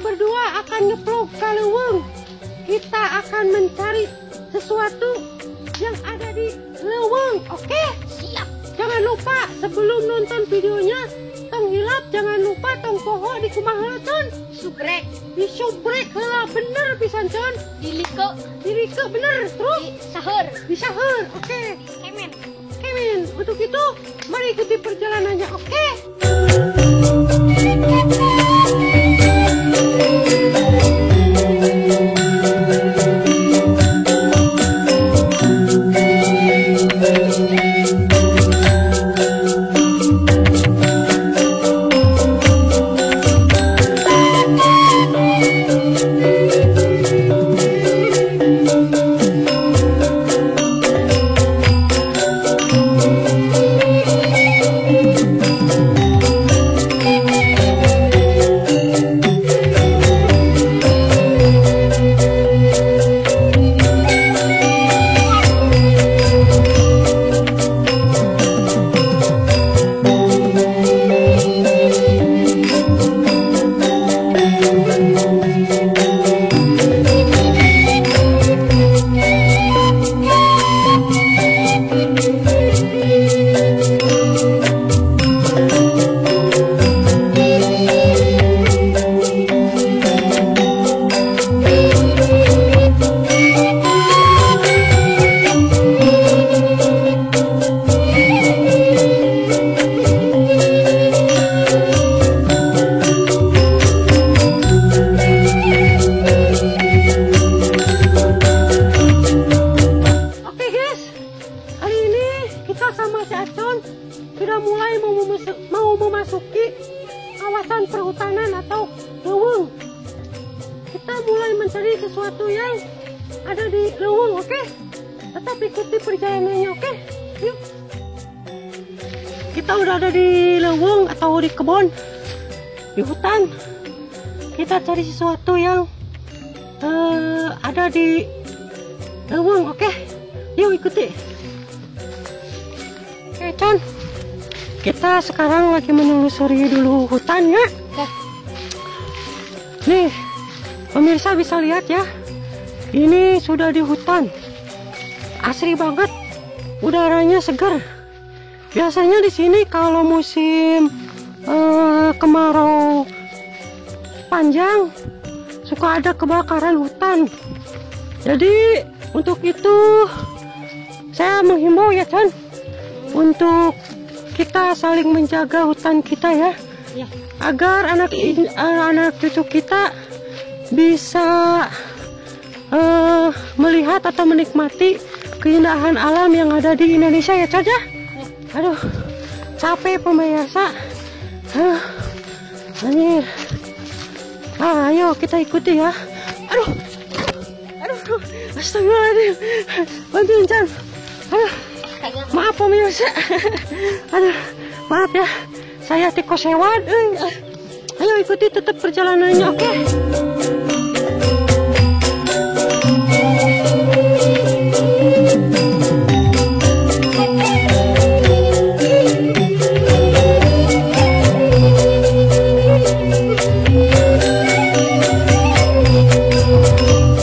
berdua akan nyeplok ke leuweung. Kita akan mencari sesuatu yang ada di leuweung. Oke? Siap. Jangan lupa sebelum nonton videonya, tong hilap jangan lupa tong poho di kumaha Con. Subrek. Di subrek heula bener pisan Con. Di like bener. Terus di sahur. Oke. Kemen. Untuk itu mari ikuti perjalanannya. Oke? Sudah mulai mau memasuki kawasan perhutanan atau leuweung. Kita mulai mencari sesuatu yang ada di leuweung, oke? Tetap ikuti perjalanannya, oke? Yuk. Kita udah ada di leuweung atau di kebun, di hutan. Kita cari sesuatu yang ada di leuweung, oke? Yuk ikuti. Oke, Con. Kita sekarang lagi menelusuri dulu hutan ya. Nih, pemirsa bisa lihat ya. Ini sudah di hutan. Asri banget. Udaranya segar. Biasanya di sini kalau musim kemarau panjang suka ada kebakaran hutan. Jadi untuk itu saya menghimbau ya, Con, untuk kita saling menjaga hutan kita ya, agar anak cucu kita bisa melihat atau menikmati keindahan alam yang ada di Indonesia ya, Con ya. Aduh, capek pemirsa. Anjir. Ayo kita ikuti ya. Aduh, astagfirullahaladzim. Bantuin, Con. Aduh. Maaf pemirsa. Aduh, maaf ya. Saya tikus hewan. Ayo ikuti tetap perjalanannya, oke?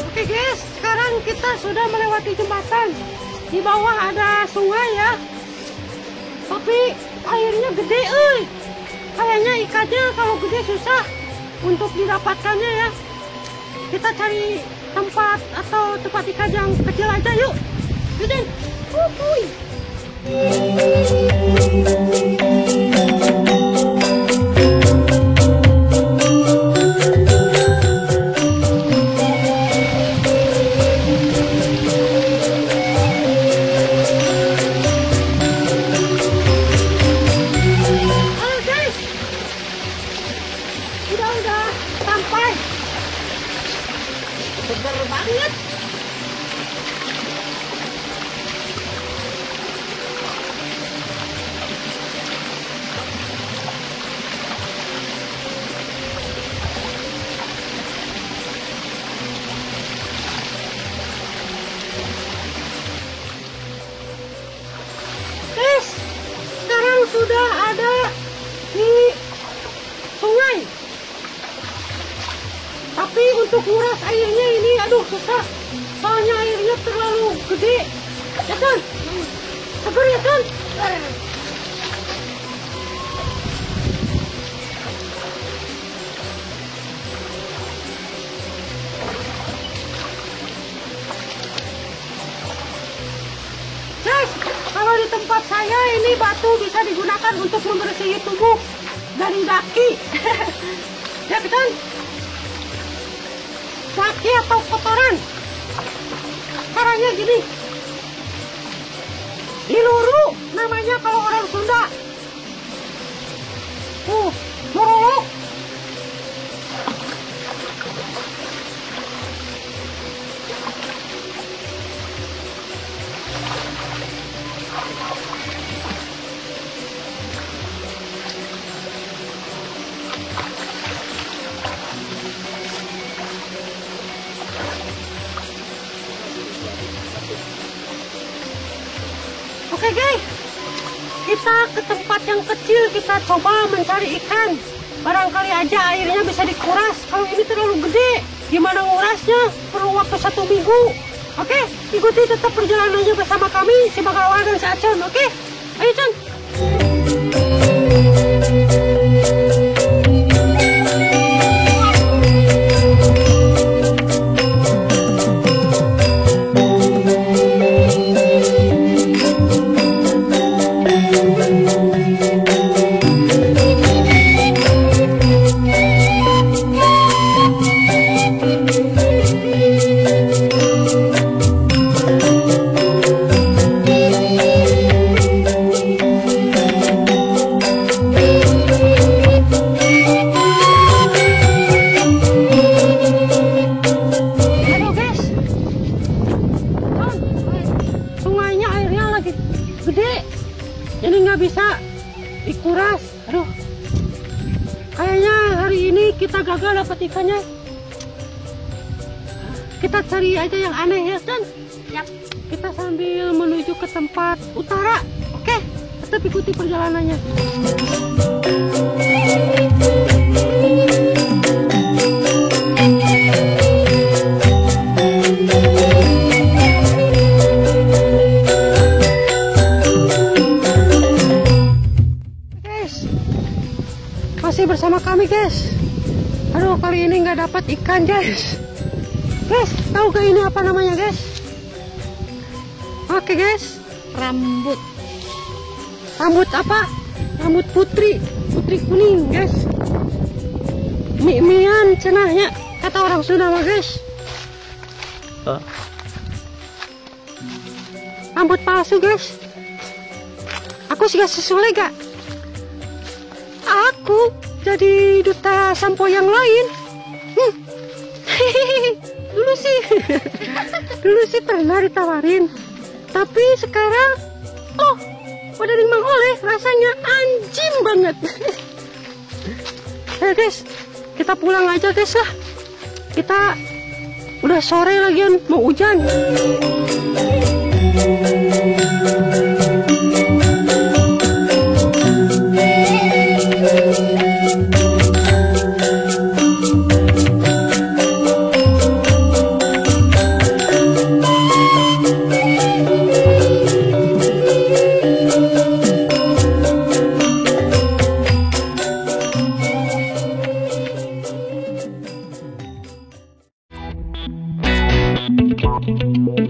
Oke guys, sekarang kita sudah melewati jembatan. Di bawah ada sungai ya, tapi airnya gede, kayaknya ikannya kalau gede susah untuk didapatkannya ya. Kita cari tempat atau tempat ikan yang kecil aja yuk. Yudin. Udah sampai. Seger banget. untuk nguras airnya ini aduh susah. Soalnya airnya terlalu gede. Ya kan? Sabar ya kan? Guys, kalau di tempat saya ini batu bisa digunakan untuk membersihkan tubuh dari daki. Ya kan? Daki atau kotoran. Caranya gini. Diluru namanya kalau orang Sunda. Morolok. Oke guys, kita ke tempat yang kecil, kita coba mencari ikan. Barangkali aja airnya bisa dikuras. Kalau ini terlalu gede, gimana ngurasnya? Perlu waktu 1 minggu. Oke, ikuti tetap perjalanannya bersama kami, si Bagawan dan si Acon. Oke, ayo Con. Gede, jadi nggak bisa dikuras. Aduh, kayaknya hari ini kita gagal dapat ikannya. Kita cari aja yang aneh ya kan? Yap. Kita sambil menuju ke tempat utara. Oke, tetap ikuti perjalanannya. Masih bersama kami guys. Aduh, kali ini nggak dapat ikan guys. Guys, tahu gak ini apa namanya guys? Oke guys, Rambut. rambut apa? Rambut putri kuning guys. Mian cenahnya kata orang Sunda mah guys. Rambut palsu guys. Aku sih gak sesuai gak? Aku jadi duta sampo yang lain. Dulu sih pernah ditawarin, tapi sekarang pada dimang oleh rasanya anjing banget. Guys, kita pulang aja guys lah. Kita udah sore lagian mau hujan. Thank you.